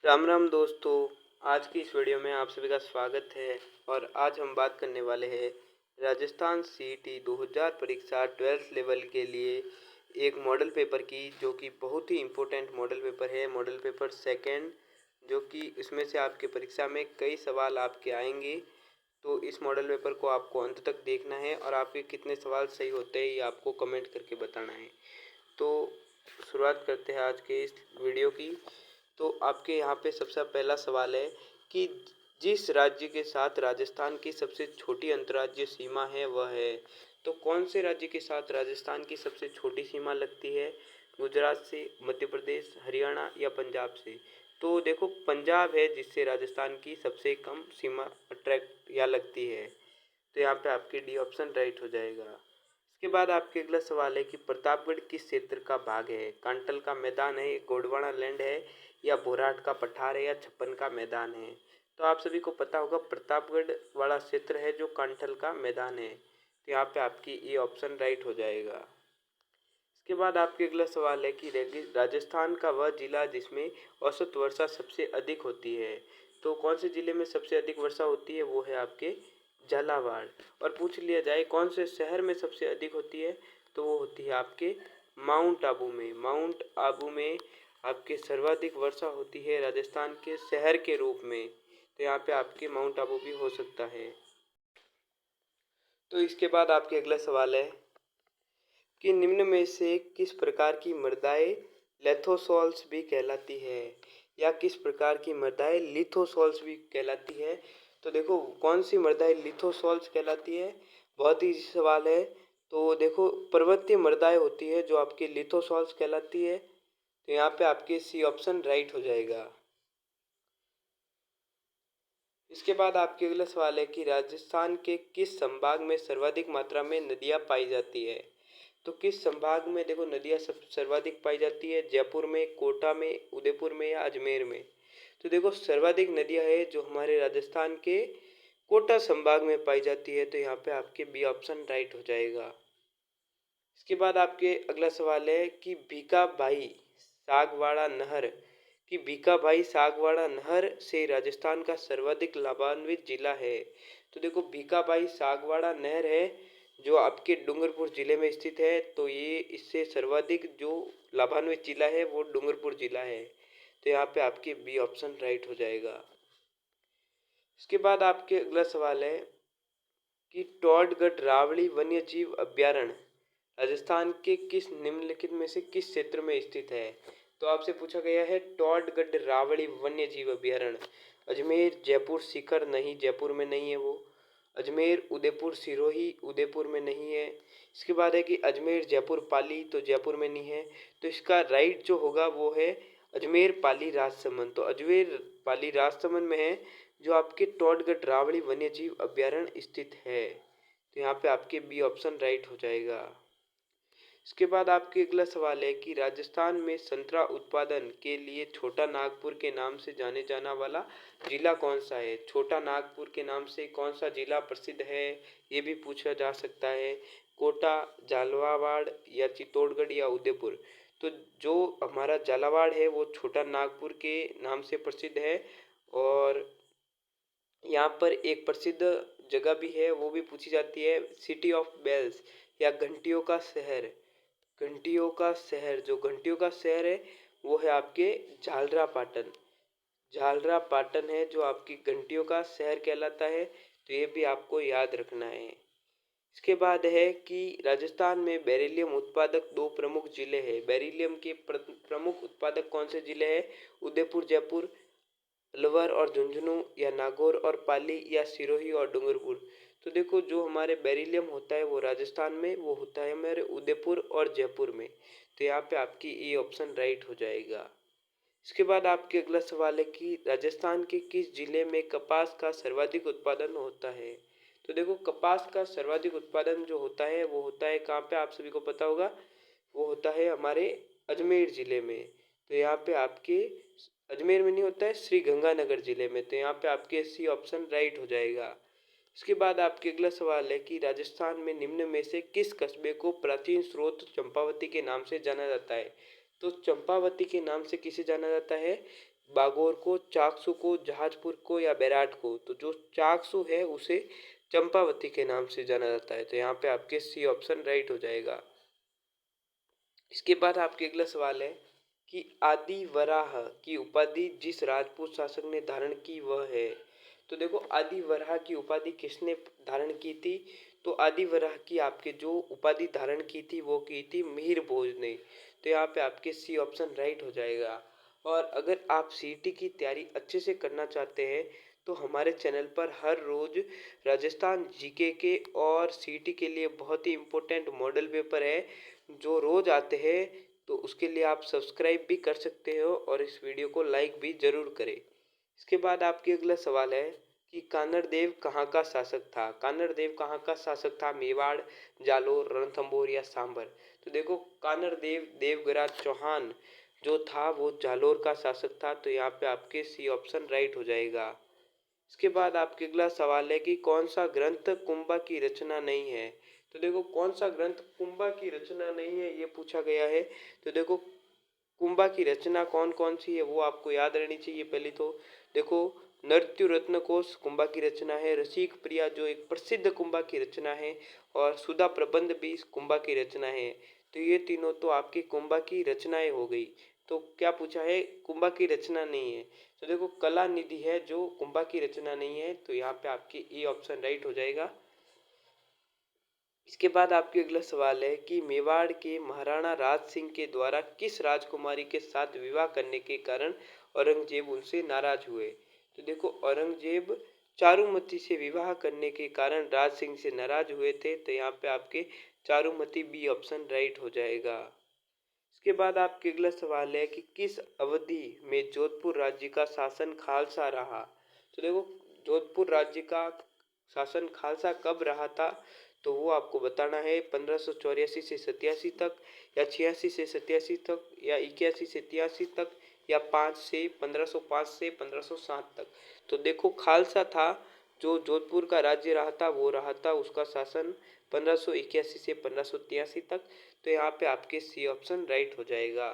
राम राम दोस्तों। आज की इस वीडियो में आप सभी का स्वागत है। और आज हम बात करने वाले हैं राजस्थान सीईटी 2000 परीक्षा 12th लेवल के लिए एक मॉडल पेपर की, जो कि बहुत ही इम्पोर्टेंट मॉडल पेपर है। मॉडल पेपर सेकंड, जो कि इसमें से आपके परीक्षा में कई सवाल आपके आएंगे। तो इस मॉडल पेपर को आपको अंत तक देखना है और आपके कितने सवाल सही होते हैं ये आपको कमेंट करके बताना है। तो शुरुआत करते हैं आज के इस वीडियो की। तो आपके यहाँ पे सबसे पहला सवाल है कि जिस राज्य के साथ राजस्थान की सबसे छोटी अंतर्राज्यीय सीमा है वह है। तो कौन से राज्य के साथ राजस्थान की सबसे छोटी सीमा लगती है? गुजरात से, मध्य प्रदेश, हरियाणा या पंजाब से? तो देखो, पंजाब है जिससे राजस्थान की सबसे कम सीमा अट्रैक्ट या लगती है। तो यहाँ पे आपके डी ऑप्शन राइट हो जाएगा। इसके बाद आपके अगला सवाल है कि प्रतापगढ़ किस क्षेत्र का भाग है? कांटल का मैदान है, गोंडवाना लैंड है या बोराट का पठार है या छप्पन का मैदान है? तो आप सभी को पता होगा प्रतापगढ़ वाला क्षेत्र है जो कांठल का मैदान है। तो यहाँ पे आपकी ये ऑप्शन राइट हो जाएगा। इसके बाद आपके अगला सवाल है कि राजस्थान का वह जिला जिसमें औसत वर्षा सबसे अधिक होती है। तो कौन से जिले में सबसे अधिक वर्षा होती है? वो है आपके झालावाड़। और पूछ लिया जाए कौन से शहर में सबसे अधिक होती है, तो वो होती है आपके माउंट आबू में। माउंट आबू में आपके सर्वाधिक वर्षा होती है राजस्थान के शहर के रूप में। तो यहाँ पे आपके माउंट आबू भी हो सकता है। तो इसके बाद आपके अगला सवाल है कि निम्न में से किस प्रकार की मृदाएं लेथोसॉल्स भी कहलाती है, या किस प्रकार की मृदाएं लिथोसॉल्स भी कहलाती है? तो देखो, कौन सी मृदाएं लिथोसॉल्स कहलाती है? बहुत ही सवाल है। तो देखो, पर्वतीय मृदाएं होती है जो आपकी लिथोसॉल्स कहलाती है। तो यहाँ पे आपके सी ऑप्शन राइट हो जाएगा। इसके बाद आपके अगला सवाल है कि राजस्थान के किस संभाग में सर्वाधिक मात्रा में नदियाँ पाई जाती है? तो किस संभाग में देखो नदियाँ सब सर्वाधिक पाई जाती है? जयपुर में, कोटा में, उदयपुर में या अजमेर में? तो देखो, सर्वाधिक नदियाँ है जो हमारे राजस्थान के कोटा संभाग में पाई जाती है। तो यहाँ पे आपके बी ऑप्शन राइट हो जाएगा। इसके बाद आपके अगला सवाल है कि भीखाभाई सागवाड़ा नहर कि भीखाभाई सागवाड़ा नहर से राजस्थान का सर्वाधिक लाभान्वित जिला है। तो देखो, भीखाभाई सागवाड़ा नहर है जो आपके डूंगरपुर जिले में स्थित है। तो ये इससे सर्वाधिक जो लाभान्वित जिला है वो डूंगरपुर जिला है। तो यहाँ पे आपके बी ऑप्शन राइट हो जाएगा। इसके बाद आपके अगला सवाल है कि टॉडगढ़ रावड़ी वन्य जीव अभ्यारण्य राजस्थान के किस निम्नलिखित में से किस क्षेत्र में स्थित है? तो आपसे पूछा गया है टॉडगढ़ रावड़ी वन्य जीव अभ्यारण्य अजमेर, जयपुर, सीकर, नहीं जयपुर में नहीं है वो। अजमेर, उदयपुर, सिरोही, उदयपुर में नहीं है। इसके बाद है कि अजमेर, जयपुर, पाली, तो जयपुर में नहीं है। तो इसका राइट जो होगा वो है अजमेर, पाली, राजसमंद। तो अजमेर, पाली, राजसमंद में है जो आपके टॉडगढ़ रावड़ी वन्य जीव अभ्यारण्य स्थित है। तो यहाँ पे आपके बी ऑप्शन राइट हो जाएगा। इसके बाद आपके अगला सवाल है कि राजस्थान में संतरा उत्पादन के लिए छोटा नागपुर के नाम से जाने जाना वाला जिला कौन सा है? छोटा नागपुर के नाम से कौन सा जिला प्रसिद्ध है, ये भी पूछा जा सकता है। कोटा, झालावाड़ या चित्तौड़गढ़ या उदयपुर? तो जो हमारा झालावाड़ है वो छोटा नागपुर के नाम से प्रसिद्ध है। और यहाँ पर एक प्रसिद्ध जगह भी है, वो भी पूछी जाती है, सिटी ऑफ बेल्स या घंटियों का शहर। घंटियों का शहर, जो घंटियों का शहर है वो है आपके झालरा पाटन। झालरा पाटन है जो आपकी घंटियों का शहर कहलाता है। तो ये भी आपको याद रखना है। इसके बाद है कि राजस्थान में बेरिलियम उत्पादक दो प्रमुख जिले हैं। बेरिलियम के प्रमुख उत्पादक कौन से जिले हैं? उदयपुर, जयपुर, अलवर और झुंझुनू, या नागौर और पाली, या सिरोही और डूंगरपुर? तो देखो, जो हमारे बेरिलियम होता है वो राजस्थान में वो होता है हमारे उदयपुर और जयपुर में। तो यहाँ पे आपकी ये ऑप्शन राइट हो जाएगा। इसके बाद आपके अगला सवाल है कि राजस्थान के किस जिले में कपास का सर्वाधिक उत्पादन होता है? तो देखो, कपास का सर्वाधिक उत्पादन जो होता है वो होता है कहाँ पे? आप सभी को पता होगा, वो होता है हमारे अजमेर जिले में। तो यहाँ पे आपके अजमेर में नहीं होता है, श्री गंगानगर जिले में। तो यहाँ पे आपके सी ऑप्शन राइट हो जाएगा। इसके बाद आपके अगला सवाल है कि राजस्थान में निम्न में से किस कस्बे को प्राचीन स्रोत चंपावती के नाम से जाना जाता है? तो चंपावती के नाम से किसे जाना जाता है? बागोर को, चाकसू को, जहाजपुर को या बैराट को। तो जो चाकसू है उसे चंपावती के नाम से जाना जाता है। तो यहाँ पे आपके सी ऑप्शन राइट हो जाएगा। इसके बाद आपके अगला सवाल है कि आदि वराह की उपाधि जिस राजपूत शासक ने धारण की वह है। तो देखो आदि वराह की उपाधि किसने धारण की थी। तो आदि वराह की आपके जो उपाधि धारण की थी वो की थी मिहिर भोज ने। तो यहाँ पे आपके सी ऑप्शन राइट हो जाएगा। और अगर आप सीईटी की तैयारी अच्छे से करना चाहते हैं तो हमारे चैनल पर हर रोज राजस्थान जीके के और सीईटी के लिए बहुत ही इम्पोर्टेंट मॉडल पेपर है जो रोज आते हैं। तो उसके लिए आप सब्सक्राइब भी कर सकते हो और इस वीडियो को लाइक भी जरूर करें। इसके बाद आपके अगला सवाल है कि कानड़ देव कहाँ का शासक था। कानड़ देव कहाँ का शासक था, मेवाड़, जालोर, रणथंभौर या सांभर। तो देखो कानड़ देव देवगराज चौहान जो था वो जालोर का शासक था। तो यहाँ पे आपके सी ऑप्शन राइट हो जाएगा। इसके बाद आपके अगला सवाल है कि कौन सा ग्रंथ कुंभा की रचना नहीं है। तो देखो कौन सा ग्रंथ कुंभा की रचना नहीं है ये पूछा गया है। तो देखो कुंभा की रचना कौन कौन सी है वो आपको याद रहनी चाहिए। पहले तो देखो नृत्यु रत्न कोश कुंभा की रचना है, रसिक प्रिया जो एक प्रसिद्ध कुंभा की रचना है, और सुधा प्रबंध भी कुंभा की रचना है। तो ये तीनों तो आपकी कुंभा की रचनाएं हो गई। तो क्या पूछा है, कुंभा की रचना नहीं है। तो देखो कला निधि है जो कुंभा की रचना नहीं है। तो यहाँ पे आपकी ए ऑप्शन राइट हो जाएगा। इसके बाद आपके अगला सवाल है कि मेवाड़ के महाराणा राज सिंह के द्वारा किस राजकुमारी के साथ विवाह करने के कारण औरंगजेब उनसे नाराज हुए। तो देखो औरंगजेब चारुमती से विवाह करने के कारण राज सिंह से नाराज हुए थे। तो यहाँ पे आपके चारुमती बी ऑप्शन राइट हो जाएगा। इसके बाद आपके अगला सवाल है कि किस अवधि में जोधपुर राज्य का शासन खालसा रहा। तो देखो जोधपुर राज्य का शासन खालसा कब रहा था। तो वो आपको बताना है 1584 से 87 तक, या 86 से 87 तक, या 81 से 83 तक, या 5 से 1505 से 1507 तक। तो देखो खालसा था जो जोधपुर का राज्य रहा था वो रहा था उसका शासन 1581 से 1583 तक। तो यहाँ पे आपके सी ऑप्शन राइट हो जाएगा।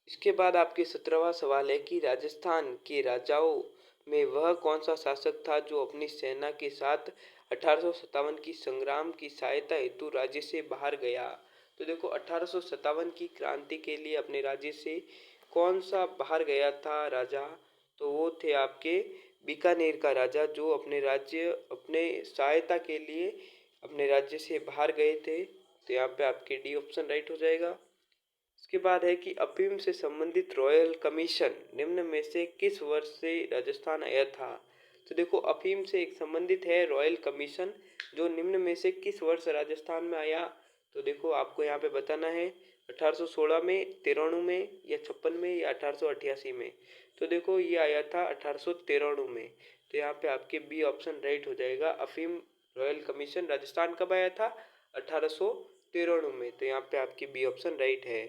इसके बाद आपके 17वां सवाल है कि राजस्थान के राजाओं में वह कौन सा शासक था जो अपनी सेना के साथ 1857 की संग्राम की सहायता हेतु राज्य से बाहर गया। तो देखो 1857 की क्रांति के लिए अपने राज्य से कौन सा बाहर गया था राजा। तो वो थे आपके बीकानेर का राजा जो अपने राज्य अपने सहायता के लिए अपने राज्य से बाहर गए थे। तो यहाँ पे आपके डी ऑप्शन राइट हो जाएगा। इसके बाद है कि अफीम से संबंधित रॉयल कमीशन निम्न में से किस वर्ष से राजस्थान आया था। तो देखो अफीम से एक संबंधित है रॉयल कमीशन जो निम्न में से किस वर्ष राजस्थान में आया। तो देखो आपको यहाँ पे बताना है 1816 में, 93 में, या 56 में, या 1888 में। तो देखो ये आया था 1893 में। तो यहाँ पे आपके बी ऑप्शन राइट हो जाएगा। अफीम रॉयल कमीशन राजस्थान कब आया था, 1893 में। तो यहाँ पे आपकी बी ऑप्शन राइट है।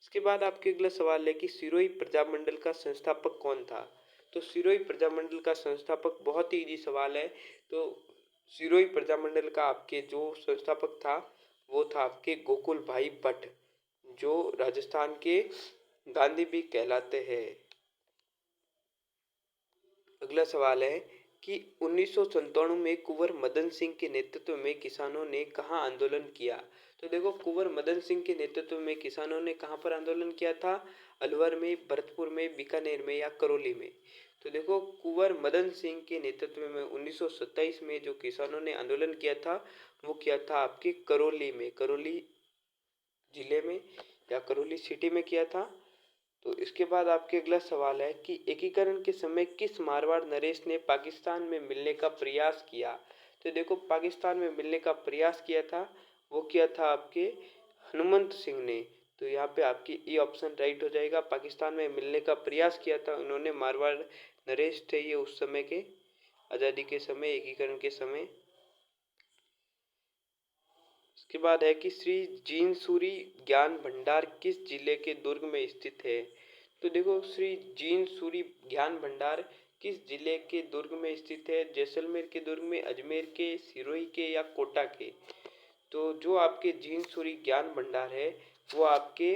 इसके बाद आपके अगला सवाल है कि सिरोही प्रजामंडल का संस्थापक कौन था। तो सिरोही प्रजामंडल का संस्थापक बहुत ही इजी सवाल है। तो सिरोही प्रजामंडल का आपके जो संस्थापक था वो था आपके गोकुल भाई भट्ट जो राजस्थान के गांधी भी कहलाते हैं। अगला सवाल है कि 1997 में कुंवर मदन सिंह के नेतृत्व में किसानों ने कहाँ आंदोलन किया। तो देखो कुंवर मदन सिंह के नेतृत्व में किसानों ने कहाँ पर आंदोलन किया था, अलवर में, भरतपुर में, बीकानेर में, या करौली में। तो देखो कुंवर मदन सिंह के नेतृत्व में 1927 में जो किसानों ने आंदोलन किया था वो किया था आपके करौली में, करौली जिले में या करौली सिटी में किया था। तो इसके बाद आपके अगला सवाल है कि एकीकरण के समय किस मारवाड़ नरेश ने पाकिस्तान में मिलने का प्रयास किया। तो देखो पाकिस्तान में मिलने का प्रयास किया था वो किया था आपके हनुमंत सिंह ने। तो यहाँ पे आपकी ई ऑप्शन राइट हो जाएगा। पाकिस्तान में मिलने का प्रयास किया था उन्होंने, मारवाड़ नरेश थे ये उस समय के आज़ादी के समय, एकीकरण के समय। इसके बाद है कि श्री जीनसूरी ज्ञान भंडार किस जिले के दुर्ग में स्थित है। तो देखो श्री जीनसूरी ज्ञान भंडार किस जिले के दुर्ग में स्थित है, जैसलमेर के दुर्ग में, अजमेर के, सिरोही के, या कोटा के। तो जो आपके जीनसूरी ज्ञान भंडार है वो आपके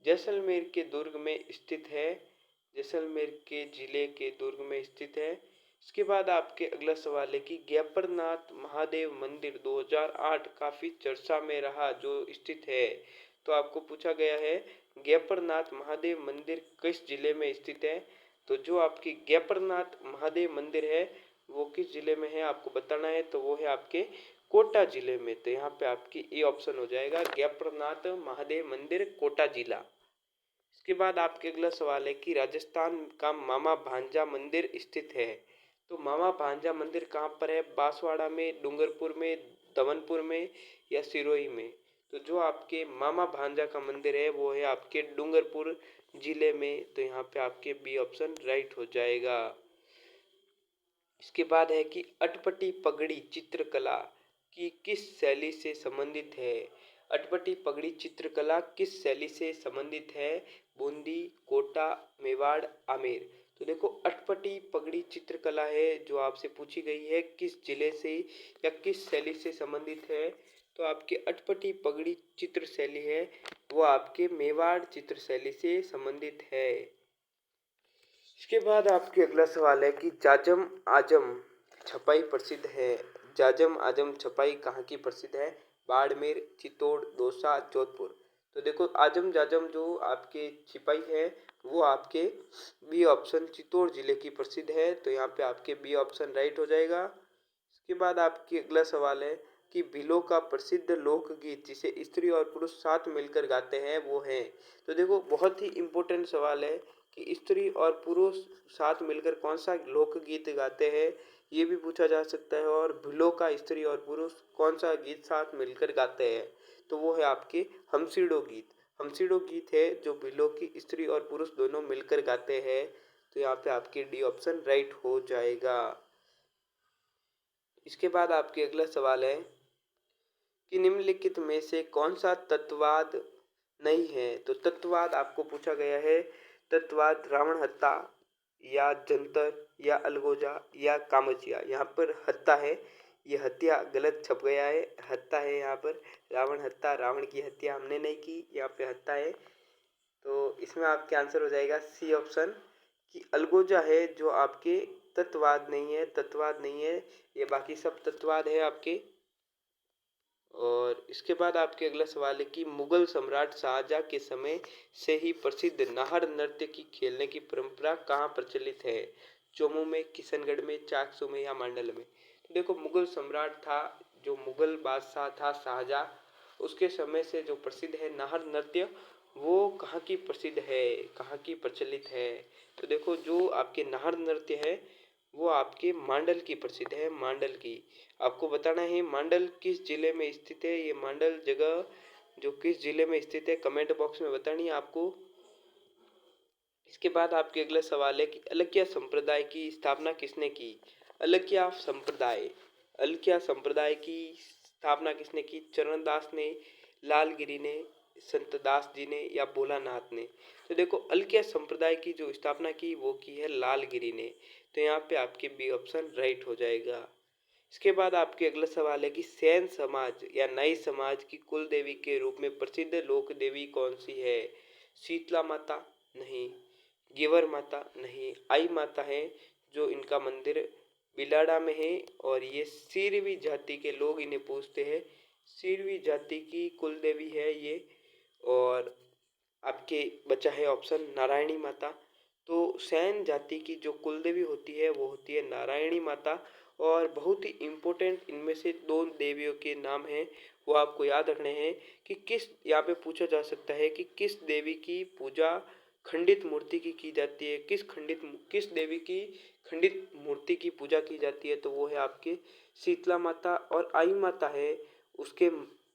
जैसलमेर के दुर्ग में स्थित है। जैसलमेर के जिले के दुर्ग में स्थित है। इसके बाद आपके अगला सवाल है कि ज्ञापरनाथ महादेव मंदिर 2008 काफी चर्चा में रहा, जो स्थित है। तो आपको पूछा गया है ज्ञापरनाथ महादेव मंदिर किस जिले में स्थित है। तो जो आपकी ज्ञापरनाथ महादेव मंदिर है वो किस जिले में है आपको बताना है। तो वो है आपके कोटा जिले में। तो यहाँ पे आपकी ए ऑप्शन हो जाएगा, ज्ञापरनाथ महादेव मंदिर, कोटा जिला। इसके बाद आपके अगला सवाल है कि राजस्थान का मामा भांजा मंदिर स्थित है। तो मामा भांजा मंदिर कहाँ पर है, बांसवाड़ा में, डूंगरपुर में, दमनपुर में या सिरोही में। तो जो आपके मामा भांजा का मंदिर है वो है आपके डूंगरपुर जिले में। तो यहाँ पे आपके बी ऑप्शन राइट हो जाएगा। इसके बाद है कि अटपटी पगड़ी चित्रकला की किस शैली से संबंधित है। अटपटी पगड़ी चित्रकला किस शैली से संबंधित है, बूंदी, कोटा, मेवाड़, आमेर। तो देखो अटपटी पगड़ी चित्रकला है जो आपसे पूछी गई है किस जिले से या किस शैली से संबंधित है। तो आपके अटपटी पगड़ी चित्र शैली है वो आपके मेवाड़ चित्र शैली से संबंधित है। इसके बाद आपके अगला सवाल है कि जाजम आजम छपाई प्रसिद्ध है। जाजम आजम छपाई कहाँ की प्रसिद्ध है, बाड़मेर, चित्तौड़, दौसा, जोधपुर। तो देखो आजम जाजम जो आपके छिपाई है वो आपके बी ऑप्शन चित्तौड़ जिले की प्रसिद्ध है। तो यहाँ पे आपके बी ऑप्शन राइट हो जाएगा। इसके बाद आपकी अगला सवाल है कि भीलों का प्रसिद्ध लोकगीत जिसे स्त्री और पुरुष साथ मिलकर गाते हैं वो है। तो देखो बहुत ही इम्पोर्टेंट सवाल है कि स्त्री और पुरुष साथ मिलकर कौन सा लोकगीत गाते हैं, ये भी पूछा जा सकता है। और भीलों का स्त्री और पुरुष कौन सा गीत साथ मिलकर गाते हैं। तो वो है आपके हमसिडो गीत। हमसिडो गीत है जो भीलों की स्त्री और पुरुष दोनों मिलकर गाते हैं। तो यहाँ पे आपके डी ऑप्शन राइट हो जाएगा। इसके बाद आपके अगला सवाल है कि निम्नलिखित में से कौन सा तत्ववाद नहीं है। तो तत्ववाद आपको पूछा गया है, तत्ववाद रावण हत्ता या जंतर या अलगोजा या कामचिया। यहाँ पर हत्ता है, ये हत्या गलत छप गया है, हत्ता है यहाँ पर। रावण हत्ता, रावण की हत्या हमने नहीं की, यहाँ पे हत्ता है। तो इसमें आपके आंसर हो जाएगा सी ऑप्शन कि अलगोजा है जो आपके तत्ववाद नहीं है, तत्ववाद नहीं है, ये बाकी सब तत्ववाद है आपके। और इसके बाद आपके अगला सवाल है कि मुगल सम्राट शाहजहां के समय से ही प्रसिद्ध नाहर नृत्य की खेलने की परंपरा कहाँ प्रचलित है, चोमू में, किशनगढ़ में, चाकसू में या मांडल में। तो देखो मुगल सम्राट था, जो मुगल बादशाह था शाहजहां, उसके समय से जो प्रसिद्ध है नाहर नृत्य, वो कहाँ की प्रसिद्ध है, कहाँ की प्रचलित है। तो देखो जो आपके नाहर नृत्य है वो आपके मांडल की प्रसिद्ध है, मांडल की। आपको बताना है मांडल किस जिले में स्थित है। ये मांडल जगह जो किस जिले में स्थित है कमेंट बॉक्स में बतानी है आपको। इसके बाद आपके अगला सवाल है कि अलकिया संप्रदाय की स्थापना किसने की। अलकिया संप्रदाय, अलकिया संप्रदाय की स्थापना किसने की, चरणदास ने, लालगिरी ने, संतदास जी ने या भोलानाथ ने। तो देखो अलकिया संप्रदाय की जो स्थापना की वो की है लालगिरी ने। तो यहाँ पे आपके बी ऑप्शन राइट हो जाएगा। इसके बाद आपके अगला सवाल है कि सैन समाज या नाई समाज की कुल देवी के रूप में प्रसिद्ध लोक देवी कौन सी है। शीतला माता नहीं, गेवर माता नहीं, आई माता है जो इनका मंदिर बिलाड़ा में है और ये सिरवी जाति के लोग इन्हें पूजते हैं। सिरवी जाति की कुल देवी है ये। और आपके बचा है ऑप्शन नारायणी माता। तो सैन जाति की जो कुल देवी होती है वो होती है नारायणी माता। और बहुत ही इम्पोर्टेंट इनमें से दो देवियों के नाम हैं वो आपको याद रखने हैं कि किस, यहाँ पे पूछा जा सकता है कि किस देवी की पूजा खंडित मूर्ति की जाती है, किस देवी की खंडित मूर्ति की पूजा की जाती है। तो वो है आपके शीतला माता। और आई माता है उसके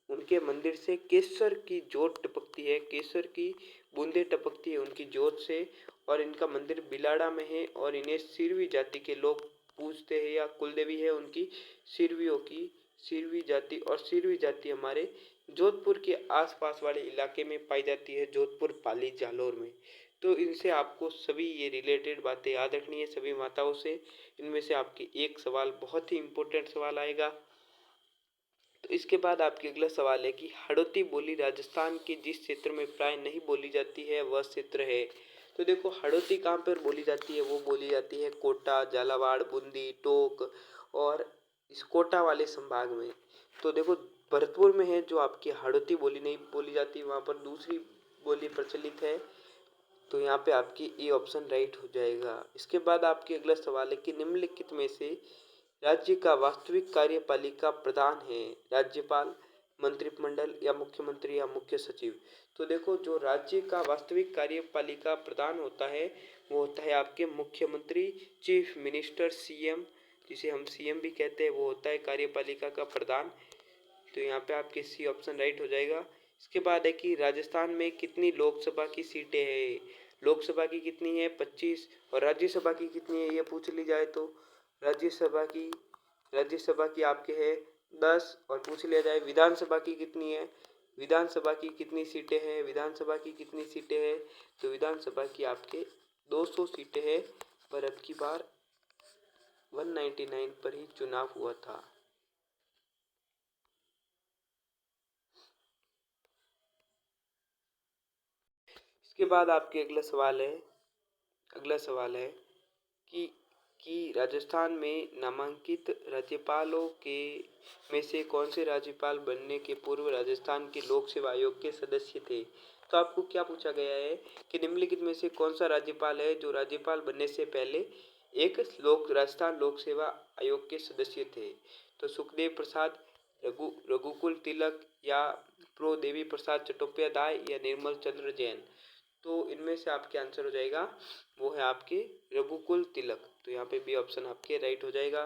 उनके मंदिर से केसर की जोत टपकती है, केसर की बूंदे टपकती है उनकी जोत से। और इनका मंदिर बिलाड़ा में है और इन्हें सिरवी जाति के लोग पूजते हैं या कुल देवी है उनकी सिरवियों की, सिरवी जाति। और सिरवी जाति हमारे जोधपुर के आसपास वाले इलाके में पाई जाती है, जोधपुर, पाली, जालौर में। तो इनसे आपको सभी ये रिलेटेड बातें याद रखनी है सभी माताओं से। इनमें से आपके एक सवाल बहुत ही इम्पोर्टेंट सवाल आएगा तो इसके बाद आपके अगला सवाल है कि हड़ौती बोली राजस्थान के जिस क्षेत्र में प्राय नहीं बोली जाती है वह क्षेत्र है। तो देखो हड़ौती कहाँ पर बोली जाती है, वो बोली जाती है कोटा, झालावाड़, बूंदी, टोंक और इस कोटा वाले संभाग में। तो देखो भरतपुर में है जो आपकी हड़ौती बोली नहीं बोली जाती, वहाँ पर दूसरी बोली प्रचलित है। तो यहाँ पे आपकी ए ऑप्शन राइट हो जाएगा। इसके बाद आपके अगला सवाल है कि निम्नलिखित में से राज्य का वास्तविक कार्यपालिका प्रधान है, राज्यपाल, मंत्रिमंडल या मुख्यमंत्री या मुख्य सचिव। तो देखो जो राज्य का वास्तविक कार्यपालिका प्रधान होता है वो होता है आपके मुख्यमंत्री, चीफ मिनिस्टर, सीएम, जिसे हम सीएम भी कहते हैं, वो होता है कार्यपालिका का प्रधान। तो यहाँ पे आपके सी ऑप्शन राइट हो जाएगा। इसके बाद है कि राजस्थान में कितनी लोकसभा की सीटें हैं। लोकसभा की कितनी है 25 और राज्यसभा की कितनी है ये पूछ ली जाए तो राज्यसभा की आपके है 10 और पूछ लिया जाए विधानसभा की कितनी है, विधानसभा की कितनी सीटें हैं, विधानसभा की कितनी सीटें हैं, तो विधानसभा की आपके 200 सीटें हैं। पर अब की बार 199 पर ही चुनाव हुआ था। इसके बाद आपके अगला सवाल है कि राजस्थान में नामांकित राज्यपालों के में से कौन से राज्यपाल बनने के पूर्व राजस्थान के लोक सेवा आयोग के सदस्य थे। तो आपको क्या पूछा गया है कि निम्नलिखित में से कौन सा राज्यपाल है जो राज्यपाल बनने से पहले एक राजस्थान लोक सेवा आयोग के सदस्य थे। तो सुखदेव प्रसाद, रघुकुल तिलक या प्रो देवी प्रसाद चट्टोपाध्याय या निर्मल चंद्र जैन। तो इनमें से आपके आंसर हो जाएगा वो है आपके रघुकुल तिलक। तो यहाँ पे बी ऑप्शन आपके राइट हो जाएगा।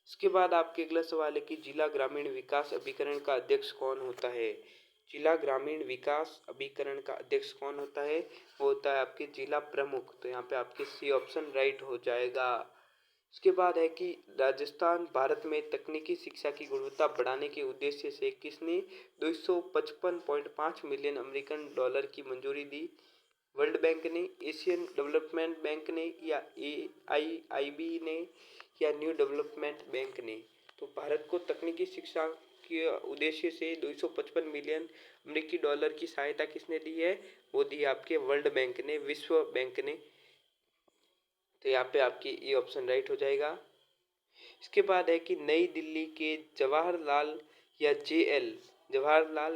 इसके बाद आपके अगला सवाल है कि जिला ग्रामीण विकास अभिकरण का अध्यक्ष कौन होता है। जिला ग्रामीण विकास अभिकरण का अध्यक्ष कौन होता है, वो होता है आपके जिला प्रमुख। तो यहाँ पे आपके सी ऑप्शन राइट हो जाएगा। इसके बाद है कि राजस्थान भारत में तकनीकी शिक्षा की गुणवत्ता बढ़ाने के उद्देश्य से किसने 255.5 मिलियन अमेरिकन डॉलर की मंजूरी दी। वर्ल्ड बैंक ने, एशियन डेवलपमेंट बैंक ने या AIIB ने या न्यू डेवलपमेंट बैंक ने। तो भारत को तकनीकी शिक्षा के उद्देश्य से 255 मिलियन अमेरिकी डॉलर की सहायता किसने दी है, वो दी आपके वर्ल्ड बैंक ने, विश्व बैंक ने। तो यहाँ पे आपकी ये ऑप्शन राइट हो जाएगा। इसके बाद है कि नई दिल्ली के जवाहरलाल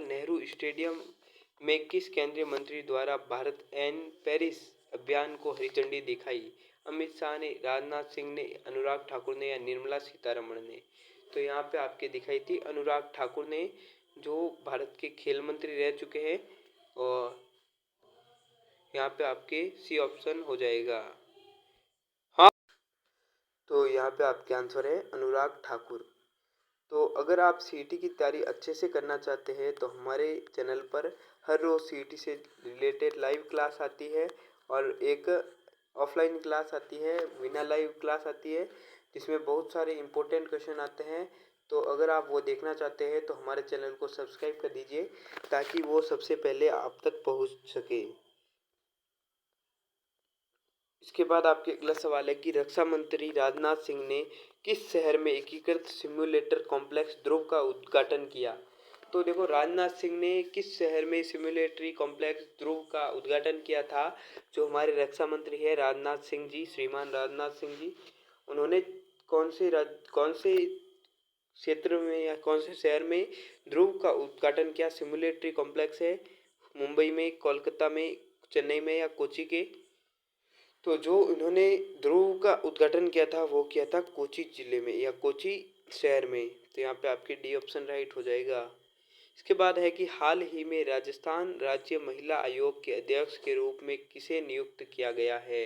नेहरू स्टेडियम में किस केंद्रीय मंत्री द्वारा भारत एंड पेरिस अभियान को हरी झंडी दिखाई। अमित शाह ने, राजनाथ सिंह ने, अनुराग ठाकुर ने या निर्मला सीतारमण ने। तो यहाँ पे आपके दिखाई थी अनुराग ठाकुर ने, जो भारत के खेल मंत्री रह चुके हैं। और यहाँ पे आपके सी ऑप्शन हो जाएगा। तो यहाँ पे आपके आंसर है अनुराग ठाकुर। तो अगर आप सीईटी की तैयारी अच्छे से करना चाहते हैं तो हमारे चैनल पर हर रोज़ सीईटी से रिलेटेड लाइव क्लास आती है और एक ऑफलाइन क्लास आती है, बिना लाइव क्लास आती है, जिसमें बहुत सारे इम्पोर्टेंट क्वेश्चन आते हैं। तो अगर आप वो देखना चाहते हैं तो हमारे चैनल को सब्सक्राइब कर दीजिए ताकि वो सबसे पहले आप तक पहुंच सके। इसके बाद आपके अगला सवाल है कि रक्षा मंत्री राजनाथ सिंह ने किस शहर में एकीकृत सिम्युलेटर कॉम्प्लेक्स ध्रुव का उद्घाटन किया। तो देखो राजनाथ सिंह ने किस शहर में सिम्युलेटरी कॉम्प्लेक्स ध्रुव का उद्घाटन किया था। जो हमारे रक्षा मंत्री है राजनाथ सिंह जी, श्रीमान राजनाथ सिंह जी, उन्होंने कौन से क्षेत्र में या कौन से शहर में ध्रुव का उद्घाटन किया। सिम्युलेटरी कॉम्प्लेक्स है मुंबई में, कोलकाता में, चेन्नई में या कोची के। तो जो उन्होंने ध्रुव का उद्घाटन किया था वो किया था कोची जिले में या कोची शहर में। तो यहाँ पे आपके डी ऑप्शन राइट हो जाएगा। इसके बाद है कि हाल ही में राजस्थान राज्य महिला आयोग के अध्यक्ष के रूप में किसे नियुक्त किया गया है।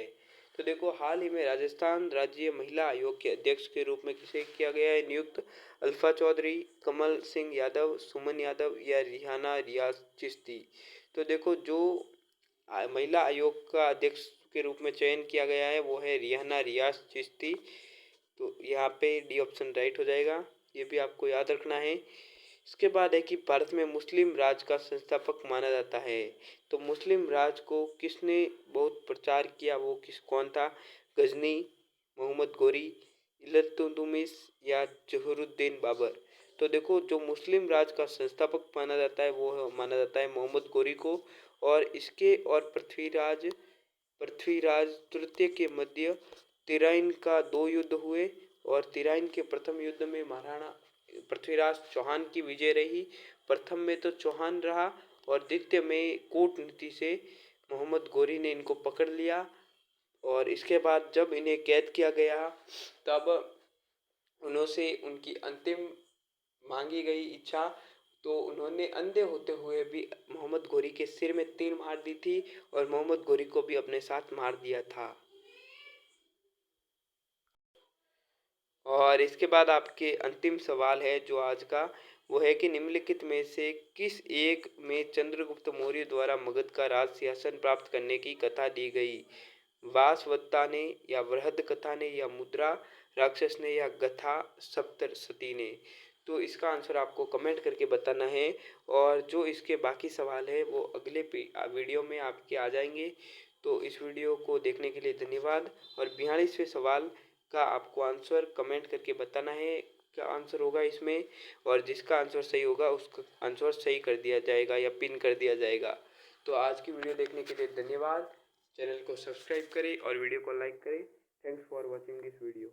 तो देखो हाल ही में राजस्थान राज्य महिला आयोग के अध्यक्ष के रूप में किसे किया गया है नियुक्त। अल्फा चौधरी, कमल सिंह यादव, सुमन यादव या रिहाना रियाज चिश्ती। तो देखो जो महिला आयोग का अध्यक्ष के रूप में चयन किया गया है वो है रिहाना रियाज चिश्ती। तो यहाँ पे डी ऑप्शन राइट हो जाएगा, ये भी आपको याद रखना है। इसके बाद है कि भारत में मुस्लिम राज का संस्थापक माना जाता है। तो मुस्लिम राज को किसने बहुत प्रचार किया, वो कौन था। गजनी, मोहम्मद गोरी, इल्तुतमिश या जहुरुद्दीन बाबर। तो देखो जो मुस्लिम राज का संस्थापक माना जाता है वो माना जाता है मोहम्मद गोरी को। और इसके और पृथ्वीराज तृतीय के मध्य तिराइन का 2 युद्ध हुए। और तिराइन के प्रथम युद्ध में महाराणा पृथ्वीराज चौहान की विजय रही। प्रथम में तो चौहान रहा और द्वितीय में कूटनीति से मोहम्मद गोरी ने इनको पकड़ लिया। और इसके बाद जब इन्हें कैद किया गया तब उन्हों से उनकी अंतिम मांगी गई इच्छा, तो उन्होंने अंधे होते हुए भी मोहम्मद गोरी के सिर में तीर मार दी थी और मोहम्मद गोरी को भी अपने साथ मार दिया था। और इसके बाद आपके अंतिम सवाल है जो आज का, वो है कि निम्नलिखित में से किस एक में चंद्रगुप्त मौर्य द्वारा मगध का राज सिंहासन प्राप्त करने की कथा दी गई? वासवदत्ता ने, या वृहद कथा ने, या मुद्रा राक्षस ने, या गथा सप्तशती ने? तो इसका आंसर आपको कमेंट करके बताना है। और जो इसके बाकी सवाल है वो अगले वीडियो में आपके आ जाएंगे। तो इस वीडियो को देखने के लिए धन्यवाद। और 42वें सवाल का आपको आंसर कमेंट करके बताना है क्या आंसर होगा इसमें। और जिसका आंसर सही होगा उसका आंसर सही कर दिया जाएगा या पिन कर दिया जाएगा। तो आज की वीडियो देखने के लिए धन्यवाद। चैनल को सब्सक्राइब करें और वीडियो को लाइक करें। Thanks for watching this video.